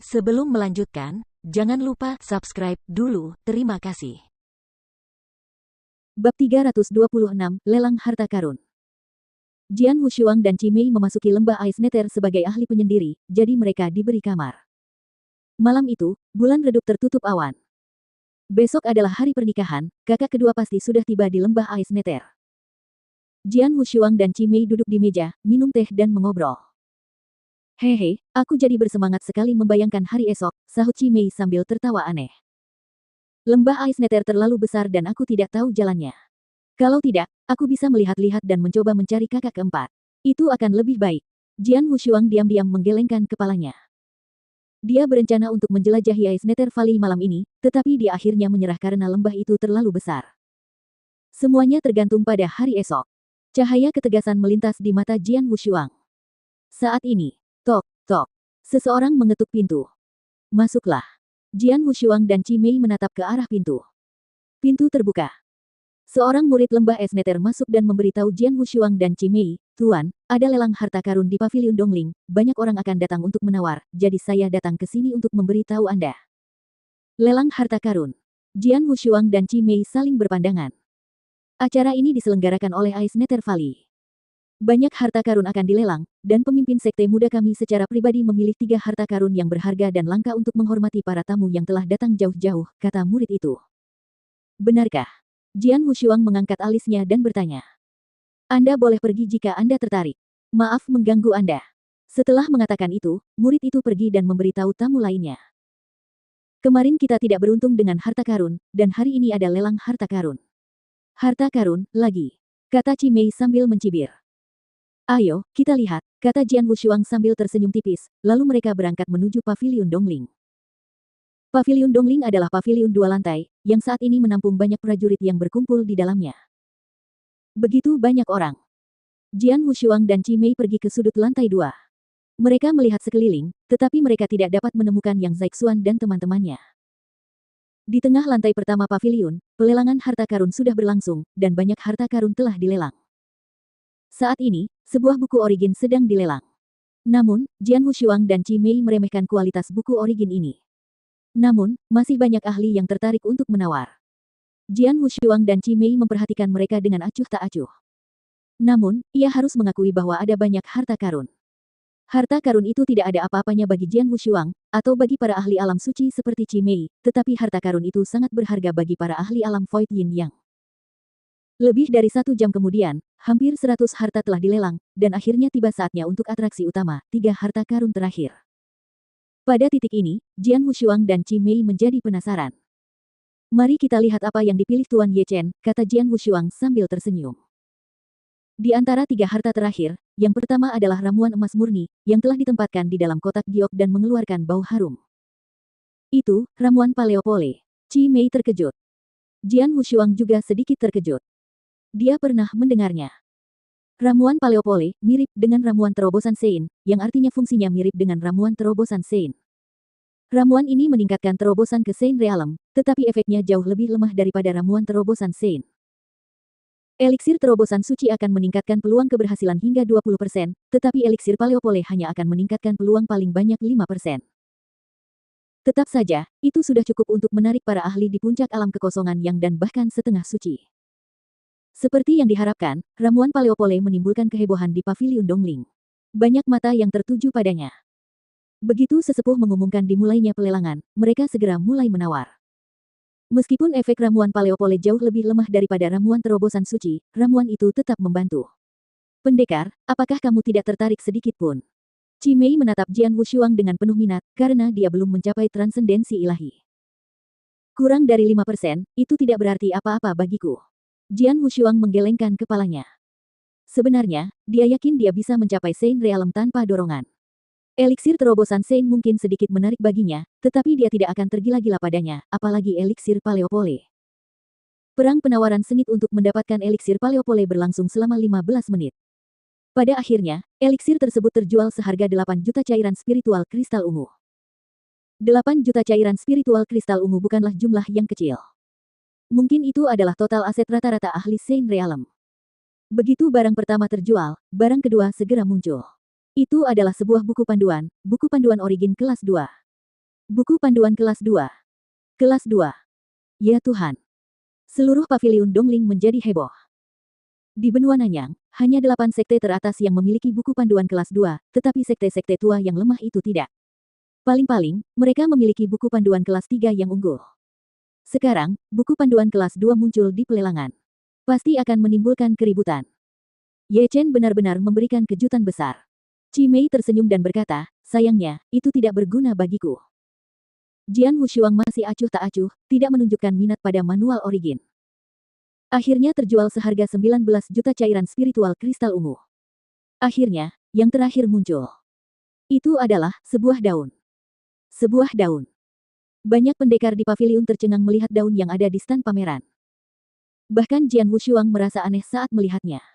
Sebelum melanjutkan, jangan lupa subscribe dulu. Terima kasih. Bab 326, Lelang Harta Karun. Jian Wushuang dan Qimei memasuki lembah Ais Nether sebagai ahli penyendiri, jadi mereka diberi kamar. Malam itu, bulan redup tertutup awan. Besok adalah hari pernikahan, kakak kedua pasti sudah tiba di lembah Ais Nether. Jian Wushuang dan Qimei duduk di meja, minum teh dan mengobrol. Hehe, aku jadi bersemangat sekali membayangkan hari esok, sahut Qimei sambil tertawa aneh. Lembah Ais Nether terlalu besar dan aku tidak tahu jalannya. Kalau tidak, aku bisa melihat-lihat dan mencoba mencari kakak keempat. Itu akan lebih baik. Jian Wushuang diam-diam menggelengkan kepalanya. Dia berencana untuk menjelajahi Ais Nether Valley malam ini, tetapi dia akhirnya menyerah karena lembah itu terlalu besar. Semuanya tergantung pada hari esok. Cahaya ketegasan melintas di mata Jian Wushuang. Saat ini, tok, tok. Seseorang mengetuk pintu. Masuklah. Jian Wushuang dan Qimei menatap ke arah pintu. Pintu terbuka. Seorang murid lembah es Nether masuk dan memberitahu Jian Wushuang dan Qimei, "Tuan, ada lelang harta karun di pavilion Dongling, banyak orang akan datang untuk menawar, jadi saya datang ke sini untuk memberitahu Anda." Lelang harta karun. Jian Wushuang dan Qimei saling berpandangan. Acara ini diselenggarakan oleh Ais Nether Valley. Banyak harta karun akan dilelang, dan pemimpin sekte muda kami secara pribadi memilih 3 harta karun yang berharga dan langka untuk menghormati para tamu yang telah datang jauh-jauh, kata murid itu. Benarkah? Jian Wushuang mengangkat alisnya dan bertanya. Anda boleh pergi jika Anda tertarik. Maaf mengganggu Anda. Setelah mengatakan itu, murid itu pergi dan memberitahu tamu lainnya. Kemarin kita tidak beruntung dengan harta karun, dan hari ini ada lelang harta karun. Harta karun, lagi. Kata Qimei sambil mencibir. Ayo, kita lihat, kata Jian Wushuang sambil tersenyum tipis, lalu mereka berangkat menuju pavilion Dongling. Pavilion Dongling adalah pavilion 2 lantai, yang saat ini menampung banyak prajurit yang berkumpul di dalamnya. Begitu banyak orang. Jian Wushuang dan Qimei pergi ke sudut lantai 2. Mereka melihat sekeliling, tetapi mereka tidak dapat menemukan Yang Zaixuan dan teman-temannya. Di tengah lantai pertama pavilion, pelelangan harta karun sudah berlangsung, dan banyak harta karun telah dilelang. Saat ini, sebuah buku origin sedang dilelang. Namun, Jian Wushuang dan Qimei meremehkan kualitas buku origin ini. Namun, masih banyak ahli yang tertarik untuk menawar. Jian Wushuang dan Qimei memperhatikan mereka dengan acuh tak acuh. Namun, ia harus mengakui bahwa ada banyak harta karun. Harta karun itu tidak ada apa-apanya bagi Jian Wushuang, atau bagi para ahli alam suci seperti Qimei, tetapi harta karun itu sangat berharga bagi para ahli alam Void Yin Yang. Lebih dari 1 jam kemudian, hampir 100 harta telah dilelang, dan akhirnya tiba saatnya untuk atraksi utama, 3 harta karun terakhir. Pada titik ini, Jian Wushuang dan Qimei menjadi penasaran. Mari kita lihat apa yang dipilih Tuan Ye Chen, kata Jian Wushuang sambil tersenyum. Di antara 3 harta terakhir, yang pertama adalah ramuan emas murni, yang telah ditempatkan di dalam kotak giok dan mengeluarkan bau harum. Itu, ramuan Paleopole. Qimei terkejut. Jian Wushuang juga sedikit terkejut. Dia pernah mendengarnya. Ramuan Paleopole mirip dengan ramuan terobosan Sein, yang artinya fungsinya mirip dengan ramuan terobosan Sein. Ramuan ini meningkatkan terobosan ke Sein Realm, tetapi efeknya jauh lebih lemah daripada ramuan terobosan Sein. Eliksir terobosan suci akan meningkatkan peluang keberhasilan hingga 20%, tetapi eliksir Paleopole hanya akan meningkatkan peluang paling banyak 5%. Tetap saja, itu sudah cukup untuk menarik para ahli di puncak alam kekosongan yang dan bahkan setengah suci. Seperti yang diharapkan, ramuan Paleopole menimbulkan kehebohan di pavilion Dongling. Banyak mata yang tertuju padanya. Begitu sesepuh mengumumkan dimulainya pelelangan, mereka segera mulai menawar. Meskipun efek ramuan Paleopole jauh lebih lemah daripada ramuan terobosan suci, ramuan itu tetap membantu. Pendekar, apakah kamu tidak tertarik sedikit pun? Qimei menatap Jian Wushuang dengan penuh minat, karena dia belum mencapai transendensi ilahi. Kurang dari 5%, itu tidak berarti apa-apa bagiku. Jian Wushuang menggelengkan kepalanya. Sebenarnya, dia yakin dia bisa mencapai Sein Realm tanpa dorongan. Eliksir terobosan Sein mungkin sedikit menarik baginya, tetapi dia tidak akan tergila-gila padanya, apalagi eliksir Paleopole. Perang penawaran sengit untuk mendapatkan eliksir Paleopole berlangsung selama 15 menit. Pada akhirnya, eliksir tersebut terjual seharga 8 juta cairan spiritual kristal ungu. 8 juta cairan spiritual kristal ungu bukanlah jumlah yang kecil. Mungkin itu adalah total aset rata-rata ahli Sein Realm. Begitu barang pertama terjual, barang kedua segera muncul. Itu adalah sebuah buku panduan origin kelas 2. Buku panduan kelas 2. Kelas 2. Ya Tuhan. Seluruh paviliun Dongling menjadi heboh. Di benua Nanyang, hanya 8 sekte teratas yang memiliki buku panduan kelas 2, tetapi sekte-sekte tua yang lemah itu tidak. Paling-paling, mereka memiliki buku panduan kelas 3 yang unggul. Sekarang, buku panduan kelas 2 muncul di pelelangan. Pasti akan menimbulkan keributan. Ye Chen benar-benar memberikan kejutan besar. Chi Mei tersenyum dan berkata, sayangnya, itu tidak berguna bagiku. Jian Wushuang masih acuh tak acuh, tidak menunjukkan minat pada manual origin. Akhirnya terjual seharga 19 juta cairan spiritual kristal ungu. Akhirnya, yang terakhir muncul. Itu adalah sebuah daun. Sebuah daun. Banyak pendekar di paviliun tercengang melihat daun yang ada di stan pameran. Bahkan Jian Wushuang merasa aneh saat melihatnya.